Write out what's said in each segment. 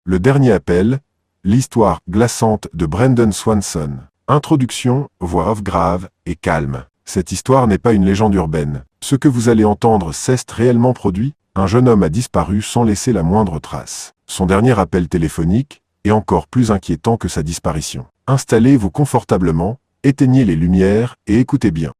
Le dernier appel, l'histoire glaçante de Brendan Swanson. Introduction, voix off grave et calme. Cette histoire n'est pas une légende urbaine. Ce que vous allez entendre s'est réellement produit. Un jeune homme a disparu sans laisser la moindre trace. Son dernier appel téléphonique est encore plus inquiétant que sa disparition. Installez-vous confortablement, éteignez les lumières et écoutez bien.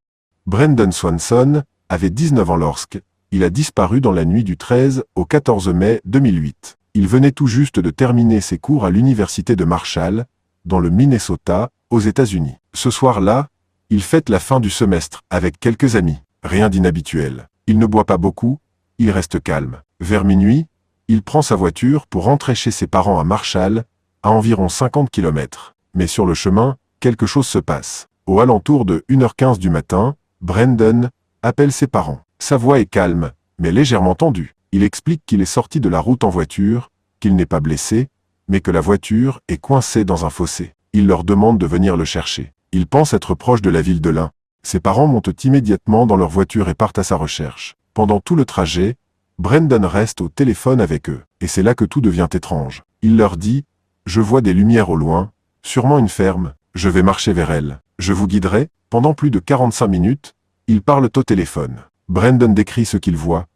Brendan Swanson avait 19 ans lorsqu'il a disparu dans la nuit du 13 au 14 mai 2008. Il venait tout juste de terminer ses cours à l'université de Marshall, dans le Minnesota, aux États-Unis. Ce soir-là, il fête la fin du semestre avec quelques amis. Rien d'inhabituel. Il ne boit pas beaucoup, il reste calme. Vers minuit, il prend sa voiture pour rentrer chez ses parents à Marshall, à environ 50 km. Mais sur le chemin, quelque chose se passe. Au alentour de 1h15 du matin, Brendan appelle ses parents. Sa voix est calme, mais légèrement tendue. Il explique qu'il est sorti de la route en voiture, qu'il n'est pas blessé, mais que la voiture est coincée dans un fossé. Il leur demande de venir le chercher. Il pense être proche de la ville de Lynn. Ses parents montent immédiatement dans leur voiture et partent à sa recherche. Pendant tout le trajet, Brendan reste au téléphone avec eux. Et c'est là que tout devient étrange. Il leur dit « Je vois des lumières au loin, sûrement une ferme, je vais marcher vers elle. Je vous guiderai ». Pendant plus de 45 minutes, ils parlent au téléphone. Brendan décrit ce qu'il voit.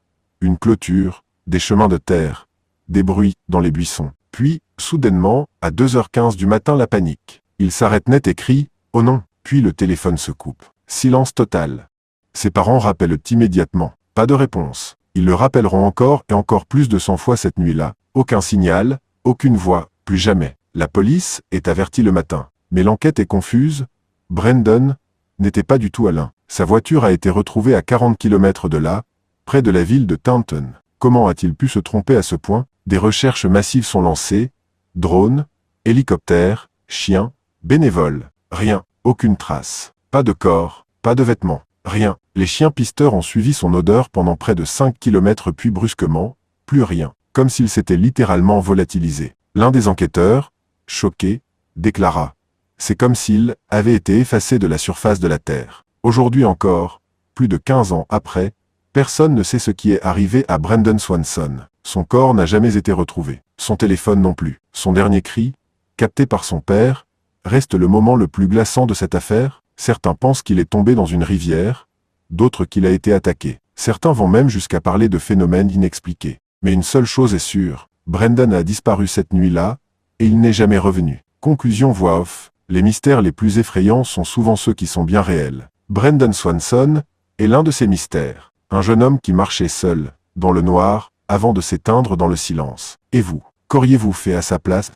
Une clôture, des chemins de terre, des bruits dans les buissons. Puis, soudainement, à 2h15 du matin, la panique. Il s'arrête net et crie « Oh non !» Puis le téléphone se coupe. Silence total. Ses parents rappellent immédiatement. Pas de réponse. Ils le rappelleront encore et encore plus de 100 fois cette nuit-là. Aucun signal, aucune voix, plus jamais. La police est avertie le matin. Mais l'enquête est confuse. Brendan n'était pas du tout à Lynn. Sa voiture a été retrouvée à 40 km de là, près de la ville de Taunton. Comment a-t-il pu se tromper à ce point? Des recherches massives sont lancées. Drones, hélicoptères, chiens, bénévoles. Rien, aucune trace. Pas de corps, pas de vêtements, rien. Les chiens pisteurs ont suivi son odeur pendant près de 5 km puis brusquement, plus rien. Comme s'il s'était littéralement volatilisé. L'un des enquêteurs, choqué, déclara « C'est comme s'il avait été effacé de la surface de la Terre. » Aujourd'hui encore, plus de 15 ans après, personne ne sait ce qui est arrivé à Brendan Swanson. Son corps n'a jamais été retrouvé. Son téléphone non plus. Son dernier cri, capté par son père, reste le moment le plus glaçant de cette affaire. Certains pensent qu'il est tombé dans une rivière, d'autres qu'il a été attaqué. Certains vont même jusqu'à parler de phénomènes inexpliqués. Mais une seule chose est sûre, Brendan a disparu cette nuit-là, et il n'est jamais revenu. Conclusion voix off, les mystères les plus effrayants sont souvent ceux qui sont bien réels. Brendan Swanson est l'un de ces mystères. Un jeune homme qui marchait seul, dans le noir, avant de s'éteindre dans le silence. Et vous, qu'auriez-vous fait à sa place?